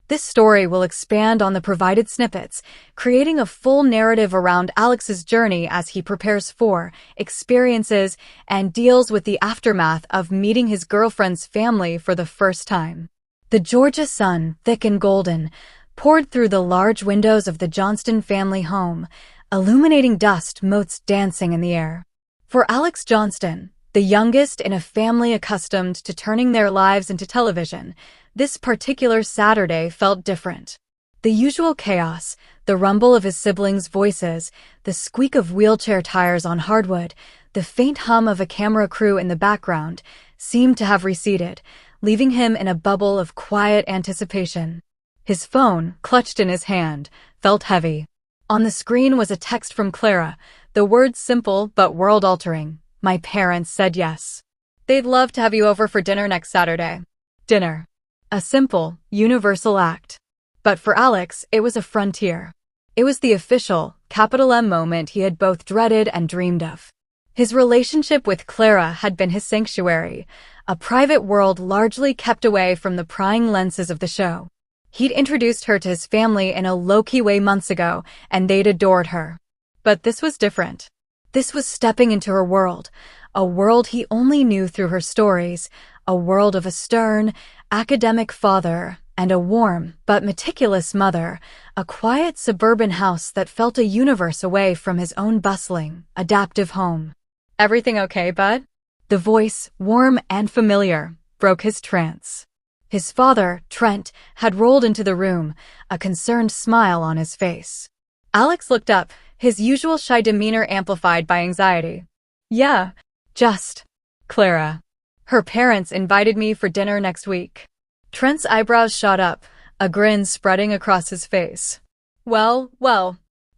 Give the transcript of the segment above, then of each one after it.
This story will expand on the provided snippets, creating a full narrative around Alex's journey as he prepares for, experiences, and deals with the aftermath of meeting his girlfriend's family for the first time. The Georgia sun, thick and golden, poured through the large windows of the Johnston family home, illuminating dust motes dancing in the air. For Alex Johnston, the youngest in a family accustomed to turning their lives into television, this particular Saturday felt different. The usual chaos, the rumble of his siblings' voices, the squeak of wheelchair tires on hardwood, the faint hum of a camera crew in the background, seemed to have receded, leaving him in a bubble of quiet anticipation. His phone, clutched in his hand, felt heavy. On the screen was a text from Clara, the words simple but world-altering. My parents said yes. They'd love to have you over for dinner next Saturday. Dinner. A simple, universal act. But for Alex, it was a frontier. It was the official, capital M moment he had both dreaded and dreamed of. His relationship with Clara had been his sanctuary, a private world largely kept away from the prying lenses of the show. He'd introduced her to his family in a low-key way months ago, and they'd adored her. But this was different. This was stepping into her world, a world he only knew through her stories, a world of a stern, academic father and a warm but meticulous mother, a quiet suburban house that felt a universe away from his own bustling, adaptive home. Everything okay, bud? The voice, warm and familiar, broke his trance. His father, Trent, had rolled into the room, a concerned smile on his face. Alex looked up, his usual shy demeanor amplified by anxiety. Yeah, just Clara. Her parents invited me for dinner next week. Trent's eyebrows shot up, a grin spreading across his face. Well,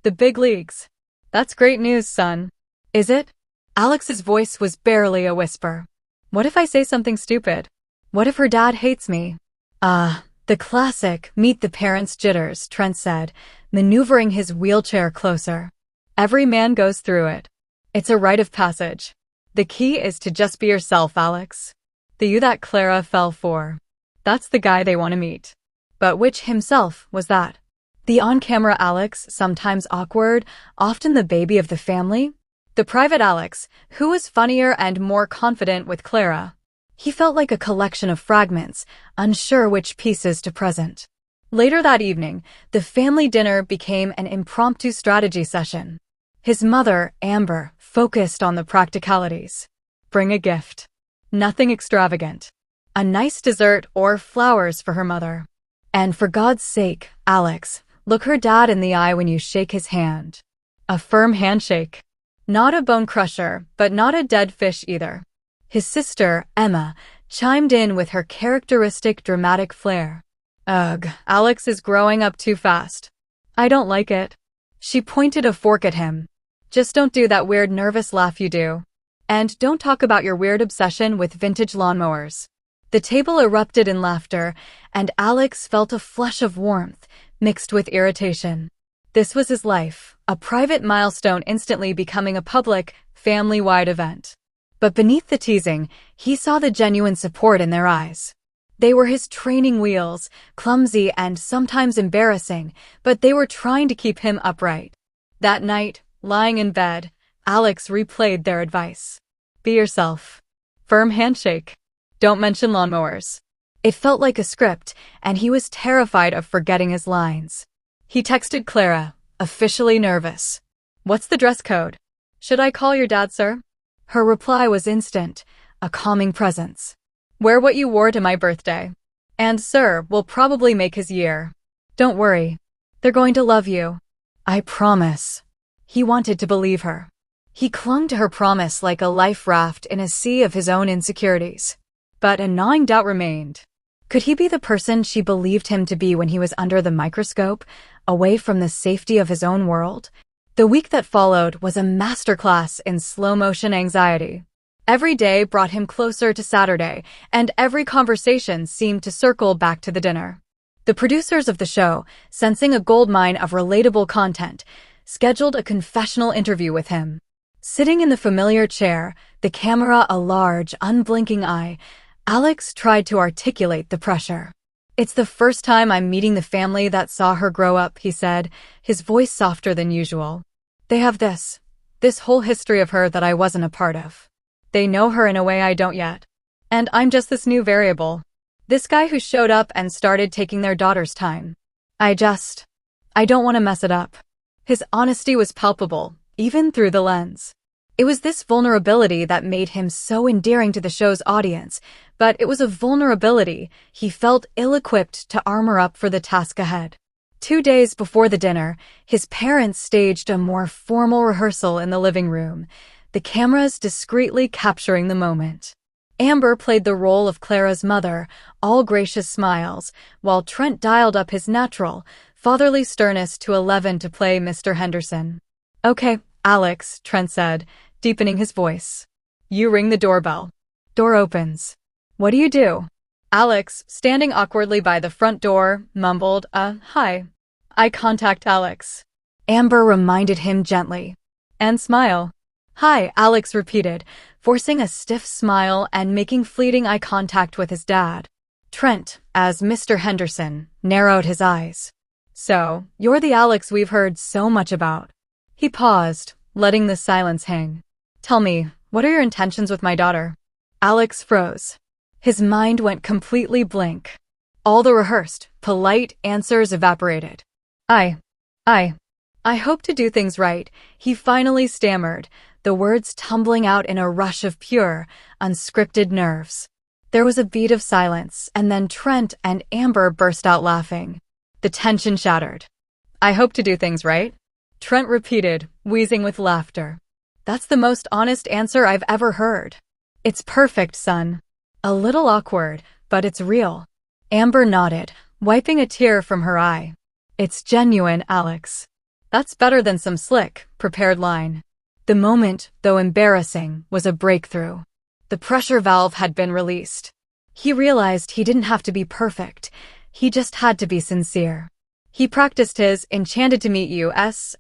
the big leagues. That's great news, son. Is it? Alex's voice was barely a whisper. What if I say something stupid? What if her dad hates me? The classic meet the parents jitters, Trent said, maneuvering his wheelchair closer. Every man goes through it. It's a rite of passage. The key is to just be yourself, Alex. The you that Clara fell for. That's the guy they want to meet. But which himself was that? The on-camera Alex, sometimes awkward, often the baby of the family? The private Alex, who was funnier and more confident with Clara? He felt like a collection of fragments, unsure which pieces to present. Later that evening, the family dinner became an impromptu strategy session. His mother, Amber, focused on the practicalities. Bring a gift. Nothing extravagant. A nice dessert or flowers for her mother. And for God's sake, Alex, look her dad in the eye when you shake his hand. A firm handshake. Not a bone crusher, but not a dead fish either. His sister, Emma, chimed in with her characteristic dramatic flair. Ugh, Alex is growing up too fast. I don't like it. She pointed a fork at him. Just don't do that weird nervous laugh you do. And don't talk about your weird obsession with vintage lawnmowers. The table erupted in laughter, and Alex felt a flush of warmth, mixed with irritation. This was his life, a private milestone instantly becoming a public, family-wide event. But beneath the teasing, he saw the genuine support in their eyes. They were his training wheels, clumsy and sometimes embarrassing, but they were trying to keep him upright. That night, lying in bed, Alex replayed their advice. Be yourself. Firm handshake. Don't mention lawnmowers. It felt like a script, and he was terrified of forgetting his lines. He texted Clara, officially nervous. What's the dress code? Should I call your dad, sir? Her reply was instant, a calming presence. Wear what you wore to my birthday. And sir will probably make his year. Don't worry. They're going to love you. I promise. He wanted to believe her. He clung to her promise like a life raft in a sea of his own insecurities. But a gnawing doubt remained. Could he be the person she believed him to be when he was under the microscope, away from the safety of his own world? The week that followed was a masterclass in slow-motion anxiety. Every day brought him closer to Saturday, and every conversation seemed to circle back to the dinner. The producers of the show, sensing a goldmine of relatable content, scheduled a confessional interview with him. Sitting in the familiar chair, the camera a large, unblinking eye, Alex tried to articulate the pressure. It's the first time I'm meeting the family that saw her grow up, he said, his voice softer than usual. They have this whole history of her that I wasn't a part of. They know her in a way I don't yet. And I'm just this new variable. This guy who showed up and started taking their daughter's time. I don't want to mess it up. His honesty was palpable, even through the lens. It was this vulnerability that made him so endearing to the show's audience, but it was a vulnerability he felt ill-equipped to armor up for the task ahead. 2 days before the dinner, his parents staged a more formal rehearsal in the living room, the cameras discreetly capturing the moment. Amber played the role of Clara's mother, all gracious smiles, while Trent dialed up his natural, fatherly sternness to 11 to play Mr. Henderson. Okay, Alex, Trent said, deepening his voice. You ring the doorbell. Door opens. What do you do? Alex, standing awkwardly by the front door, mumbled, hi. Eye contact, Alex. Amber reminded him gently. And smile. Hi, Alex repeated, forcing a stiff smile and making fleeting eye contact with his dad. Trent, as Mr. Henderson, narrowed his eyes. So, you're the Alex we've heard so much about. He paused, letting the silence hang. Tell me, what are your intentions with my daughter? Alex froze. His mind went completely blank. All the rehearsed, polite answers evaporated. I hope to do things right, he finally stammered, the words tumbling out in a rush of pure, unscripted nerves. There was a beat of silence, and then Trent and Amber burst out laughing. The tension shattered. I hope to do things right? Trent repeated, wheezing with laughter. That's the most honest answer I've ever heard. It's perfect, son. A little awkward, but it's real. Amber nodded, wiping a tear from her eye. It's genuine, Alex. That's better than some slick, prepared line. The moment, though embarrassing, was a breakthrough. The pressure valve had been released. He realized he didn't have to be perfect. He just had to be sincere. He practiced his enchanted to meet you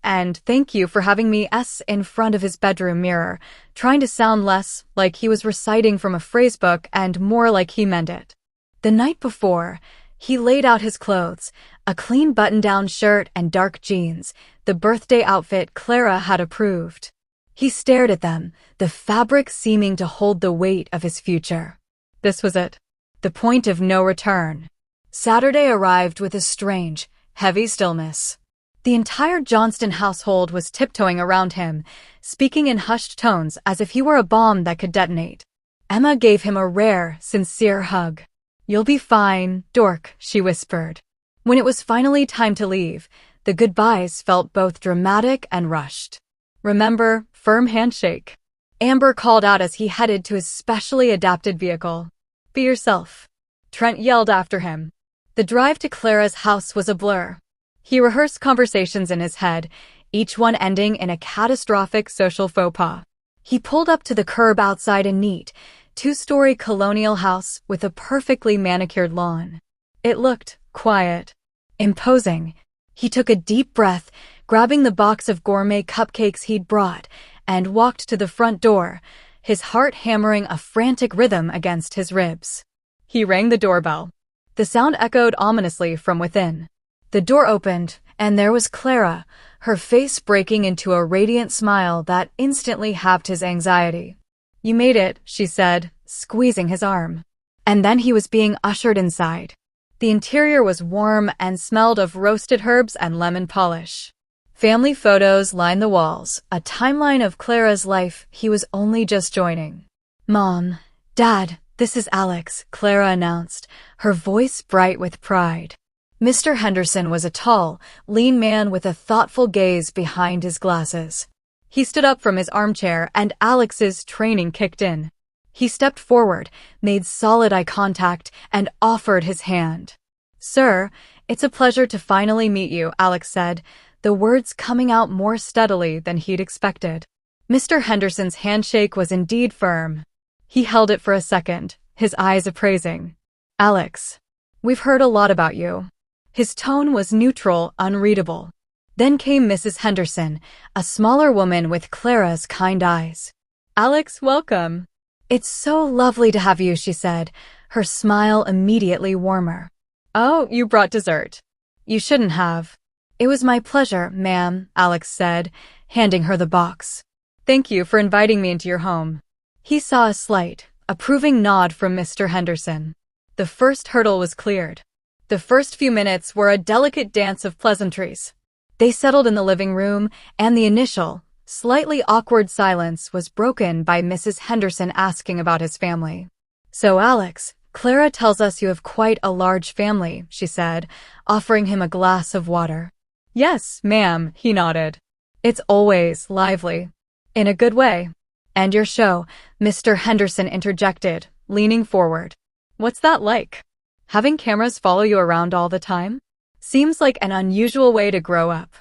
and thank you for having me in front of his bedroom mirror, trying to sound less like he was reciting from a phrasebook and more like he meant it. The night before, he laid out his clothes, a clean button-down shirt and dark jeans, the birthday outfit Clara had approved. He stared at them, the fabric seeming to hold the weight of his future. This was it. The point of no return. Saturday arrived with a strange, heavy stillness. The entire Johnston household was tiptoeing around him, speaking in hushed tones as if he were a bomb that could detonate. Emma gave him a rare, sincere hug. You'll be fine, dork, she whispered. When it was finally time to leave, the goodbyes felt both dramatic and rushed. Remember, firm handshake. Amber called out as he headed to his specially adapted vehicle. Be yourself. Trent yelled after him. The drive to Clara's house was a blur. He rehearsed conversations in his head, each one ending in a catastrophic social faux pas. He pulled up to the curb outside a neat, 2-story colonial house with a perfectly manicured lawn. It looked quiet, imposing. He took a deep breath, grabbing the box of gourmet cupcakes he'd brought, and walked to the front door, his heart hammering a frantic rhythm against his ribs. He rang the doorbell. The sound echoed ominously from within. The door opened, and there was Clara, her face breaking into a radiant smile that instantly halved his anxiety. You made it, she said, squeezing his arm. And then he was being ushered inside. The interior was warm and smelled of roasted herbs and lemon polish. Family photos lined the walls, a timeline of Clara's life he was only just joining. Mom, Dad, this is Alex, Clara announced, her voice bright with pride. Mr. Henderson was a tall, lean man with a thoughtful gaze behind his glasses. He stood up from his armchair and Alex's training kicked in. He stepped forward, made solid eye contact, and offered his hand. Sir, it's a pleasure to finally meet you, Alex said, the words coming out more steadily than he'd expected. Mr. Henderson's handshake was indeed firm. He held it for a second, his eyes appraising. Alex, we've heard a lot about you. His tone was neutral, unreadable. Then came Mrs. Henderson, a smaller woman with Clara's kind eyes. Alex, welcome. It's so lovely to have you, she said, her smile immediately warmer. Oh, you brought dessert. You shouldn't have. It was my pleasure, ma'am, Alex said, handing her the box. Thank you for inviting me into your home. He saw a slight, approving nod from Mr. Henderson. The first hurdle was cleared. The first few minutes were a delicate dance of pleasantries. They settled in the living room, and the initial, slightly awkward silence was broken by Mrs. Henderson asking about his family. So Alex, Clara tells us you have quite a large family, she said, offering him a glass of water. Yes, ma'am, he nodded. It's always lively. In a good way. And your show, Mr. Henderson interjected, leaning forward. What's that like? Having cameras follow you around all the time? Seems like an unusual way to grow up.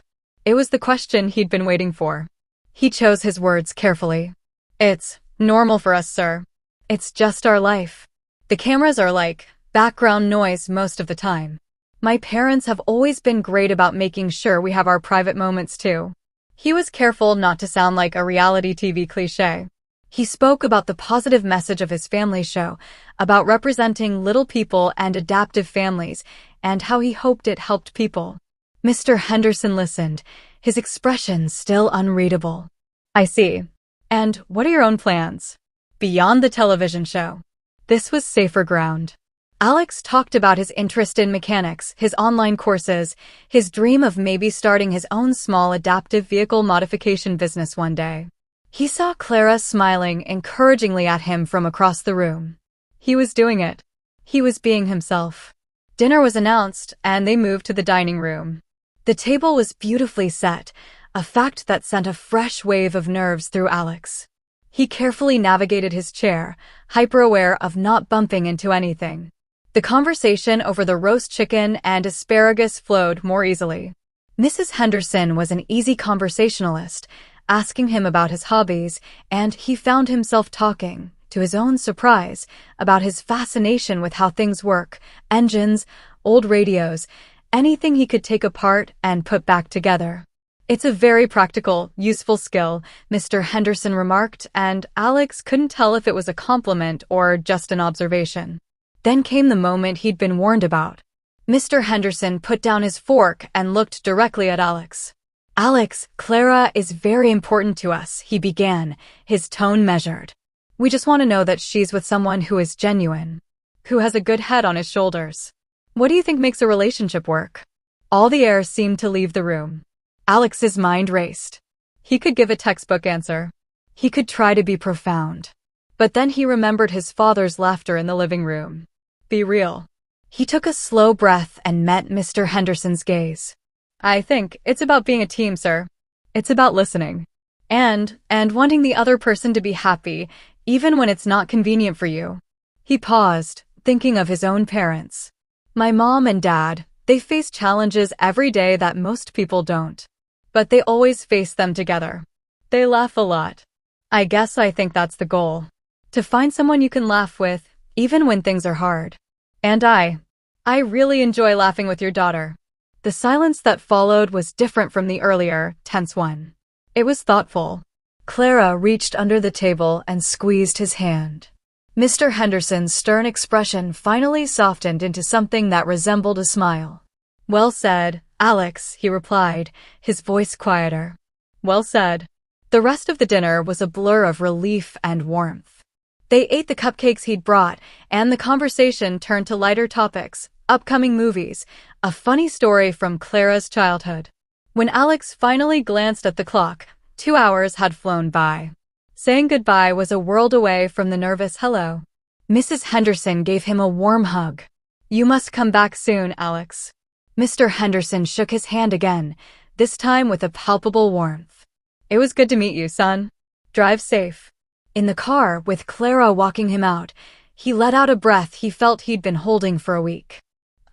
It was the question he'd been waiting for. He chose his words carefully. It's normal for us, sir. It's just our life. The cameras are like background noise most of the time. My parents have always been great about making sure we have our private moments too. He was careful not to sound like a reality TV cliché. He spoke about the positive message of his family show, about representing little people and adaptive families, and how he hoped it helped people. Mr. Henderson listened, his expression still unreadable. I see. And what are your own plans? Beyond the television show. This was safer ground. Alex talked about his interest in mechanics, his online courses, his dream of maybe starting his own small adaptive vehicle modification business one day. He saw Clara smiling encouragingly at him from across the room. He was doing it. He was being himself. Dinner was announced, and they moved to the dining room. The table was beautifully set, a fact that sent a fresh wave of nerves through Alex. He carefully navigated his chair, hyper-aware of not bumping into anything. The conversation over the roast chicken and asparagus flowed more easily. Mrs. Henderson was an easy conversationalist, asking him about his hobbies, and he found himself talking, to his own surprise, about his fascination with how things work, engines, old radios, anything he could take apart and put back together. It's a very practical, useful skill, Mr. Henderson remarked, and Alex couldn't tell if it was a compliment or just an observation. Then came the moment he'd been warned about. Mr. Henderson put down his fork and looked directly at Alex. Alex, Clara is very important to us, he began, his tone measured. We just want to know that she's with someone who is genuine, who has a good head on his shoulders. What do you think makes a relationship work? All the air seemed to leave the room. Alex's mind raced. He could give a textbook answer. He could try to be profound. But then he remembered his father's laughter in the living room. Be real. He took a slow breath and met Mr. Henderson's gaze. I think it's about being a team, sir. It's about listening. And wanting the other person to be happy, even when it's not convenient for you. He paused, thinking of his own parents. My mom and dad, they face challenges every day that most people don't. But they always face them together. They laugh a lot. I guess I think that's the goal. To find someone you can laugh with, even when things are hard. And I really enjoy laughing with your daughter. The silence that followed was different from the earlier, tense one. It was thoughtful. Clara reached under the table and squeezed his hand. Mr. Henderson's stern expression finally softened into something that resembled a smile. Well said, Alex, he replied, his voice quieter. Well said. The rest of the dinner was a blur of relief and warmth. They ate the cupcakes he'd brought, and the conversation turned to lighter topics, upcoming movies, a funny story from Clara's childhood. When Alex finally glanced at the clock, 2 hours had flown by. Saying goodbye was a world away from the nervous hello. Mrs. Henderson gave him a warm hug. You must come back soon, Alex. Mr. Henderson shook his hand again, this time with a palpable warmth. It was good to meet you, son. Drive safe. In the car, with Clara walking him out, he let out a breath he felt he'd been holding for a week.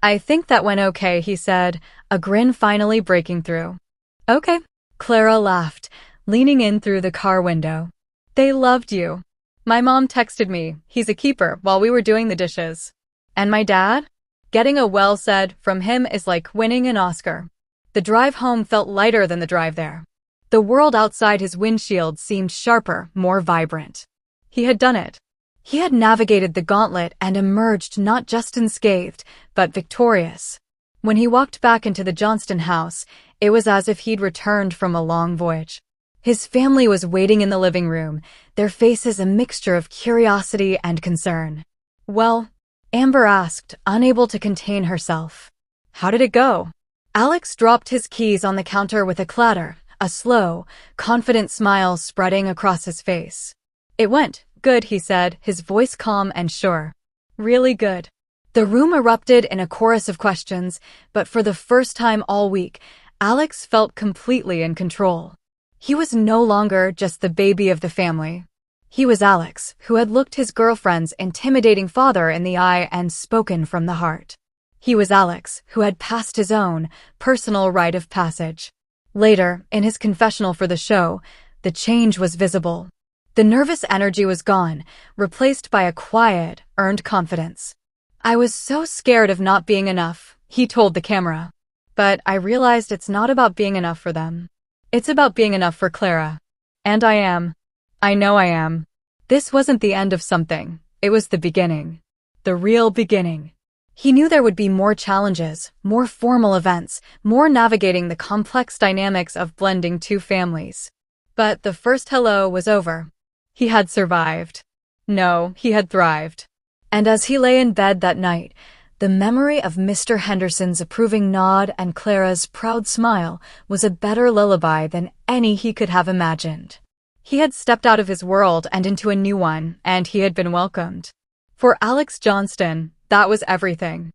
I think that went okay, he said, a grin finally breaking through. Okay. Clara laughed, leaning in through the car window. They loved you. My mom texted me, he's a keeper, while we were doing the dishes. And my dad? Getting a well said from him is like winning an Oscar. The drive home felt lighter than the drive there. The world outside his windshield seemed sharper, more vibrant. He had done it. He had navigated the gauntlet and emerged not just unscathed, but victorious. When he walked back into the Johnston house, it was as if he'd returned from a long voyage. His family was waiting in the living room, their faces a mixture of curiosity and concern. "Well," Amber asked, unable to contain herself. "How did it go?" Alex dropped his keys on the counter with a clatter, a slow, confident smile spreading across his face. "It went good," he said, his voice calm and sure. "Really good." The room erupted in a chorus of questions, but for the first time all week, Alex felt completely in control. He was no longer just the baby of the family. He was Alex, who had looked his girlfriend's intimidating father in the eye and spoken from the heart. He was Alex, who had passed his own personal rite of passage. Later, in his confessional for the show, the change was visible. The nervous energy was gone, replaced by a quiet, earned confidence. "I was so scared of not being enough," he told the camera. "But I realized it's not about being enough for them. It's about being enough for Clara. And I am. I know I am." This wasn't the end of something. It was the beginning. The real beginning. He knew there would be more challenges, more formal events, more navigating the complex dynamics of blending two families. But the first hello was over. He had survived. No, he had thrived. And as he lay in bed that night, the memory of Mr. Henderson's approving nod and Clara's proud smile was a better lullaby than any he could have imagined. He had stepped out of his world and into a new one, and he had been welcomed. For Alex Johnston, that was everything.